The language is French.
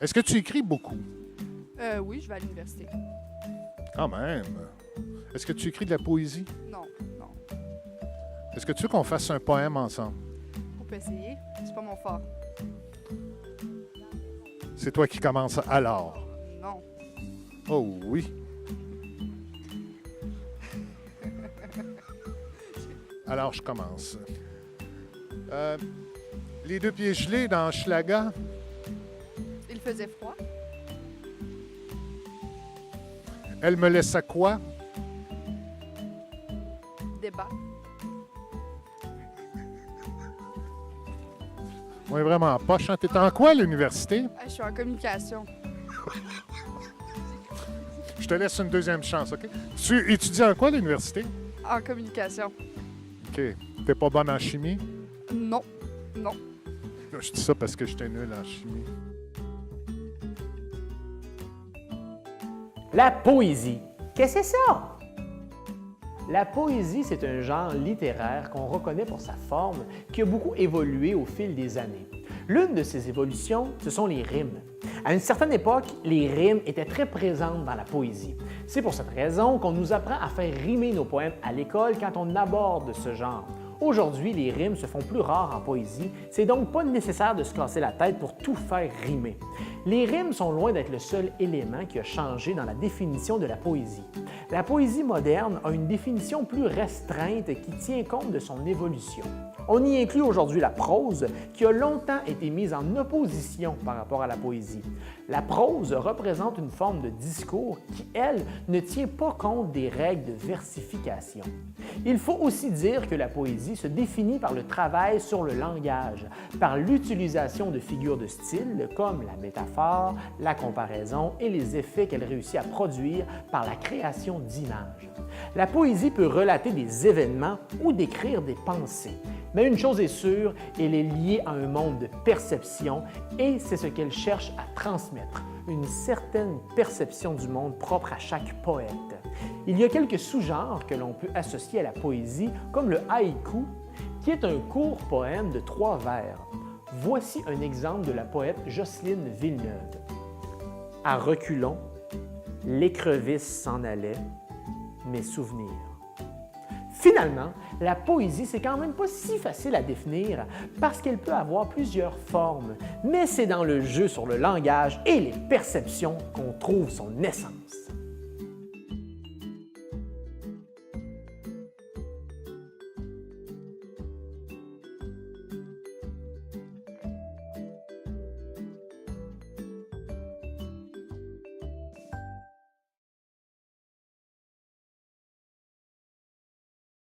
Est-ce que tu écris beaucoup? Oui, je vais à l'université. Quand même. Est-ce que tu écris de la poésie? Non, non. Est-ce que tu veux qu'on fasse un poème ensemble? On peut essayer. C'est pas mon fort. C'est toi qui commences alors. Non. Oh oui. Alors, je commence. Les deux pieds gelés dans Schlaga. Il faisait froid. Elle me laissa quoi? Débat. Moi, vraiment poche. Hein? T'es en quoi à l'université? Je suis en communication. Je te laisse une deuxième chance, OK? Tu étudies en quoi à l'université? En communication. OK. T'es pas bonne en chimie? Non. Non. Je dis ça parce que j'étais nul en chimie. La poésie. Qu'est-ce que c'est ça? La poésie, c'est un genre littéraire qu'on reconnaît pour sa forme, qui a beaucoup évolué au fil des années. L'une de ces évolutions, ce sont les rimes. À une certaine époque, les rimes étaient très présentes dans la poésie. C'est pour cette raison qu'on nous apprend à faire rimer nos poèmes à l'école quand on aborde ce genre. Aujourd'hui, les rimes se font plus rares en poésie, c'est donc pas nécessaire de se casser la tête pour tout faire rimer. Les rimes sont loin d'être le seul élément qui a changé dans la définition de la poésie. La poésie moderne a une définition plus restreinte qui tient compte de son évolution. On y inclut aujourd'hui la prose, qui a longtemps été mise en opposition par rapport à la poésie. La prose représente une forme de discours qui, elle, ne tient pas compte des règles de versification. Il faut aussi dire que la poésie se définit par le travail sur le langage, par l'utilisation de figures de style comme la métaphore, la comparaison et les effets qu'elle réussit à produire par la création d'images. La poésie peut relater des événements ou décrire des pensées. Mais une chose est sûre, elle est liée à un monde de perception et c'est ce qu'elle cherche à transmettre, une certaine perception du monde propre à chaque poète. Il y a quelques sous-genres que l'on peut associer à la poésie, comme le haïku, qui est un court poème de 3 vers. Voici un exemple de la poète Jocelyne Villeneuve. À reculons, l'écrevisse s'en allait, mes souvenirs. Finalement, la poésie, c'est quand même pas si facile à définir parce qu'elle peut avoir plusieurs formes, mais c'est dans le jeu sur le langage et les perceptions qu'on trouve son essence.